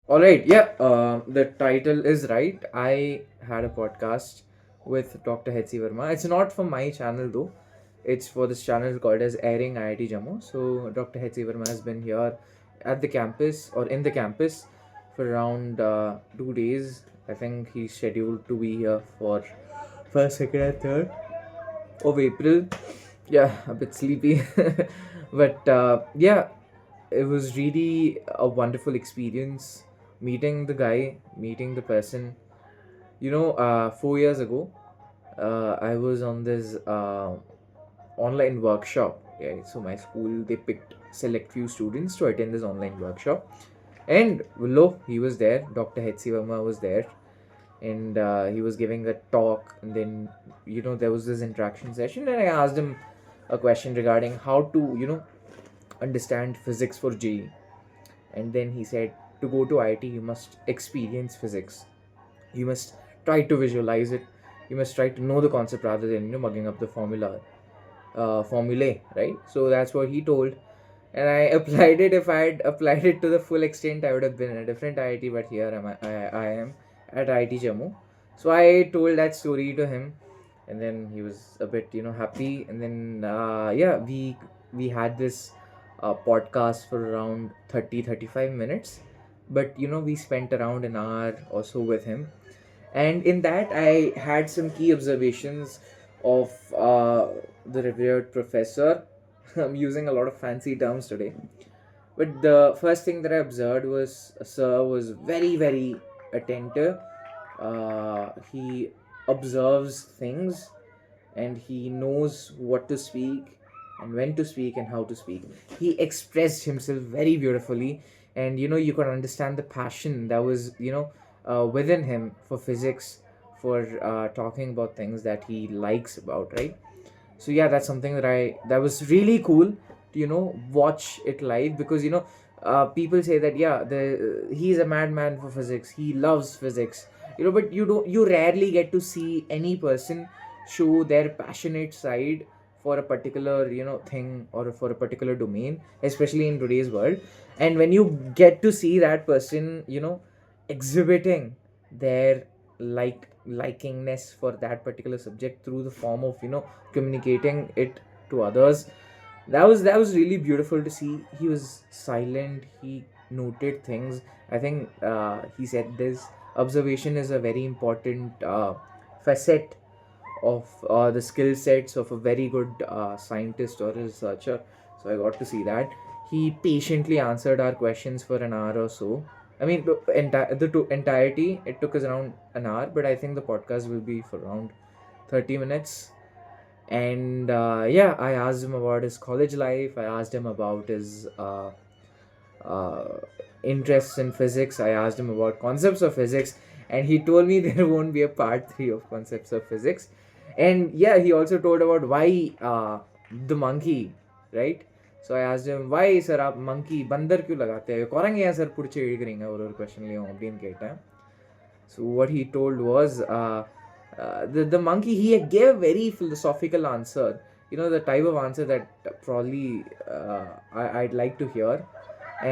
All right, yeah, the title is right. I had a podcast with Dr HC Verma. It's not for my channel though. It's for this channel called as Airing IIT Jammu. So Dr HC Verma has been here at the campus or in the campus for around 2 days. I think he's scheduled to be here for first, second, and third of April. Yeah, a bit sleepy, but yeah, it was really a wonderful experience meeting the guy, meeting the person. 4 years ago, I was on this online workshop. Yeah, so my school they picked select few students to attend this online workshop, and Willow he was there. Dr. HC Verma was there, and he was giving a talk. And then there was this interaction session, and I asked him a question regarding how to understand physics for JEE. And then he said, to go to IT, you must experience physics. You must try to visualize it. You must try to know the concept rather than mugging up the formulae, right? So that's what he told. And I applied it. If I had applied it to the full extent, I would have been in a different IIT. But here I am at IIT Jammu. So I told that story to him, and then he was a bit happy. And then yeah, we had this podcast for around 30-35 minutes, but we spent around an hour or so with him. And in that I had some key observations of the revered professor. I'm using a lot of fancy terms today, but the first thing that I observed was sir was very, very attentive. He observes things, and he knows what to speak and when to speak and how to speak. He expressed himself very beautifully, and you could understand the passion that was within him for physics, for talking about things that he likes about, right? So yeah, that's something that was really cool to watch it live, because people say that, yeah, he's a madman for physics, he loves physics, but you rarely get to see any person show their passionate side for a particular thing, or for a particular domain, especially in today's world. And when you get to see that person exhibiting their likingness for that particular subject through the form of communicating it to others, that was really beautiful to see. He was silent, he noted things. I think he said this observation is a very important facet of the skill sets of a very good scientist or a researcher. So I got to see that. He patiently answered our questions for an hour or so. I mean, the entirety, it took us around an hour, but I think the podcast will be for around 30 minutes. And yeah, I asked him about his college life. I asked him about his uh, interests in physics. I asked him about concepts of physics, and he told me there won't be a part 3 of concepts of physics. And yeah, he also told about why the monkey, right? So I asked him, why sir आप monkey बंदर क्यों लगाते हैं குரங்கு ஏன் sir பிடிச்சி இழுக்கிறீங்க ஒரு கொஸ்டின்லையும் அப்படின்னு கேட்டேன். So what he told was the monkey, he gave a very philosophical answer. The type of answer that probably I'd like to hear.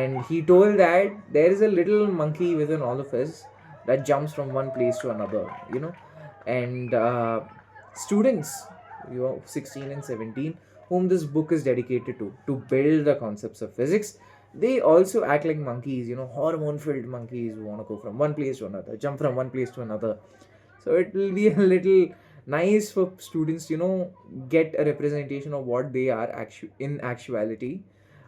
And he told that there is a little monkey within all of us that jumps from one place to another. And students, 16 and 17, whom this book is dedicated to build the concepts of physics, they also act like monkeys, hormone filled monkeys who want to go from one place to another, jump from one place to another. So it will be a little nice for students, get a representation of what they are in actuality,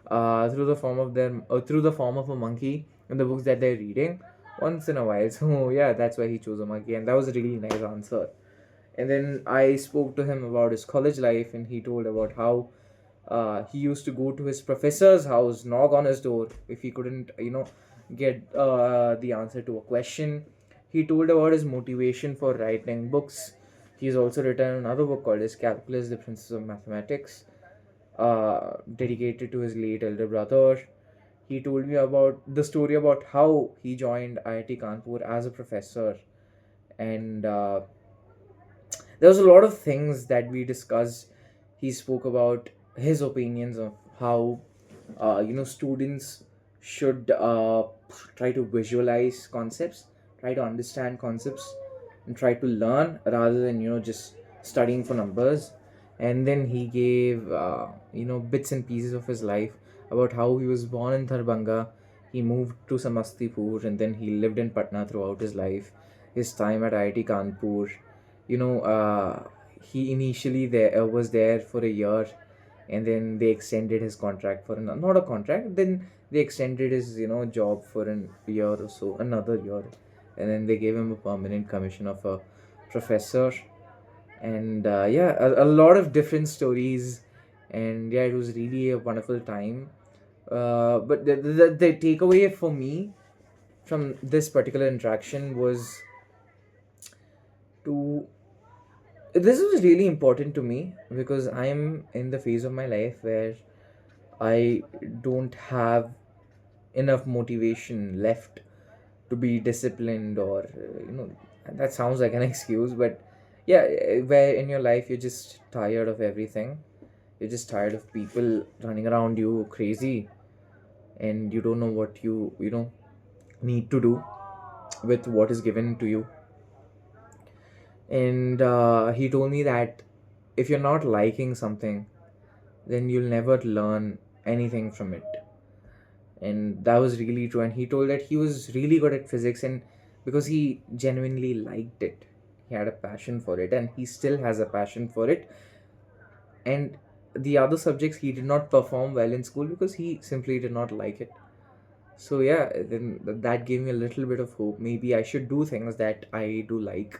through the form of them, through the form of a monkey in the books that they're reading once in a while. So yeah, that's why he chose a monkey, and that was a really nice answer. And then I spoke to him about his college life, and he told about how he used to go to his professor's house, knock on his door if he couldn't, get the answer to a question. He told about his motivation for writing books. He's also written another book called his Calculus, the Princess of Mathematics, dedicated to his late elder brother. He told me about the story about how he joined IIT Kanpur as a professor. And there was a lot of things that we discussed. He spoke about his opinions of how students should try to visualize concepts, try to understand concepts, and try to learn rather than just studying for numbers. And then he gave bits and pieces of his life about how he was born in Tharbanga, he moved to Samastipur, and then he lived in Patna throughout his life, his time at IIT Kanpur. He initially there was there for a year, and then they extended his contract for not a contract, then they extended his job for an year or so, another year, and then they gave him a permanent commission of a professor. And yeah, a lot of different stories, and yeah, it was really a wonderful time. But the takeaway for me from this particular interaction was to this was really important to me because I'm in the phase of my life where I don't have enough motivation left to be disciplined, or that sounds like an excuse, but yeah, where in your life you're just tired of everything. You're just tired of people running around you crazy, and you don't know what you need to do with what is given to you. And he told me that if you're not liking something, then you'll never learn anything from it. And that was really true. And he told that he was really good at physics, and because he genuinely liked it, he had a passion for it, and he still has a passion for it. And the other subjects he did not perform well in school because he simply did not like it. So yeah, then that gave me a little bit of hope. Maybe I should do things that I do like.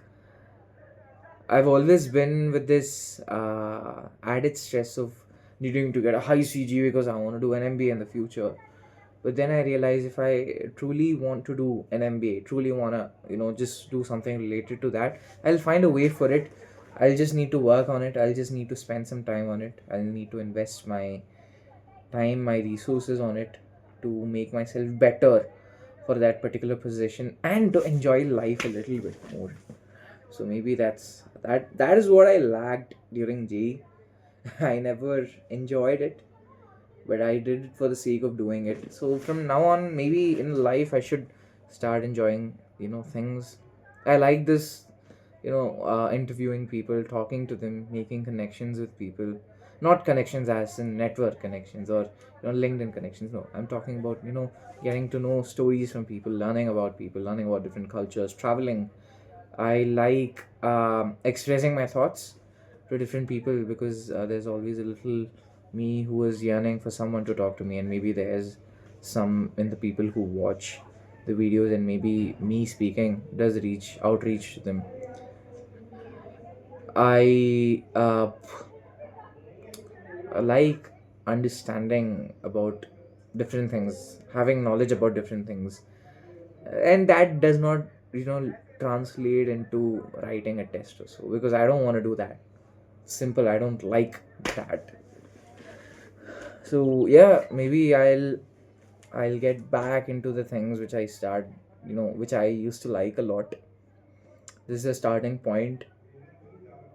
I've always been with this added stress of needing to get a high CGPA because I want to do an MBA in the future. But then I realized if I truly want to do an MBA, truly want to, just do something related to that, I'll find a way for it. I'll just need to work on it. I'll just need to spend some time on it. I'll need to invest my time, my resources on it to make myself better for that particular position and to enjoy life a little bit more. So maybe that is what I lacked during J. I never enjoyed it, but I did it for the sake of doing it. So from now on, maybe in life I should start enjoying things. I like this, interviewing people, talking to them, making connections with people. Not connections as in network connections or LinkedIn connections. No, I'm talking about getting to know stories from people, learning about different cultures, traveling. I like expressing my thoughts to different people because there's always a little me who is yearning for someone to talk to me, and maybe there's some in the people who watch the videos, and maybe me speaking does reach outreach to them. I like understanding about different things, having knowledge about different things, and that does not translate into writing a test or so, because I don't want to do that. Simple, I don't like that. So yeah, maybe I'll get back into the things which I start which I used to like a lot. This is a starting point.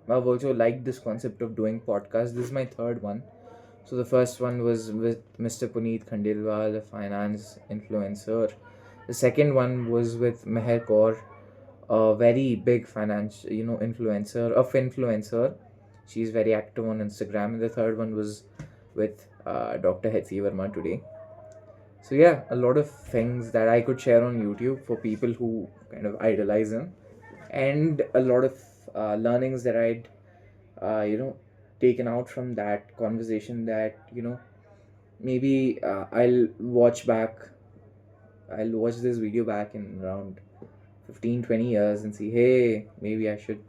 I've also liked this concept of doing podcasts. This is my third one. So the first one was with Mr. Puneet Khandelwal, a finance influencer. The second one was with Meher Kaur, a very big finance, influencer. She's very active on Instagram. And the third one was with Dr. HC Verma today. So yeah, a lot of things that I could share on YouTube for people who kind of idolize him, and a lot of learnings that I'd taken out from that conversation that maybe I'll watch this video back in around 15-20 years and see, hey, maybe I should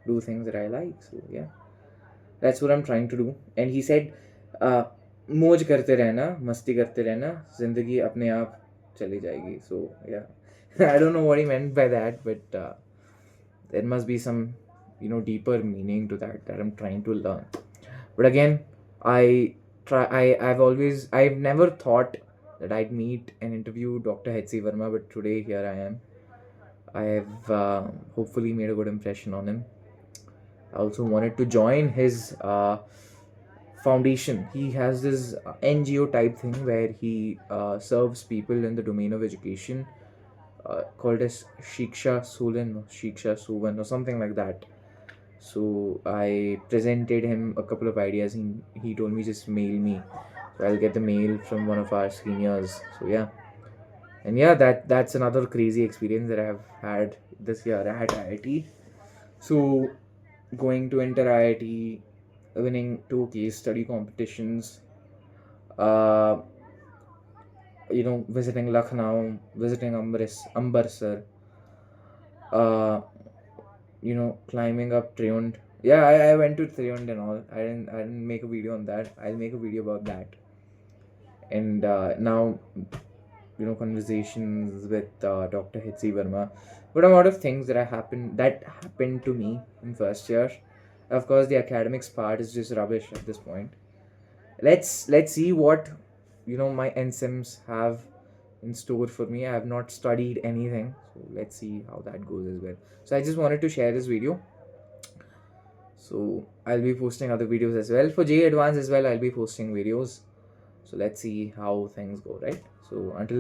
do things that I like. So yeah, that's what I'm trying to do. And he said, मौज करते रहना, मस्ती करते रहना, जिंदगी अपने आप चली जाएगी. So yeah, I don't know what he meant by that, but there must be some deeper meaning to that I'm trying to learn. But again, I've never thought that I'd meet and interview Dr. HC Verma, but today here I am. I have hopefully made a good impression on him. I also wanted to join his foundation. He has this NGO type thing where he serves people in the domain of education, called as Shiksha Suvan or something like that. So I presented him a couple of ideas. He told me just mail me. So I'll get the mail from one of our seniors. So yeah, and yeah, that's another crazy experience that I have had this year at IIT. So going to enter IIT, winning two case study competitions, uh, visiting Lucknow, visiting Amritsar, uh, climbing up Triund. Yeah, I went to Triund and all. I didn't make a video on that. I'll make a video about that. And now, conversations with Dr HC Verma. But a lot of things that happened to me in first year. Of course, the academics part is just rubbish at this point. Let's see what my NSIMs have in store for me. I have not studied anything, so let's see how that goes as well. So I just wanted to share this video. So I'll be posting other videos as well for J Advance as well. I'll be posting videos. So let's see how things go, right? So until then.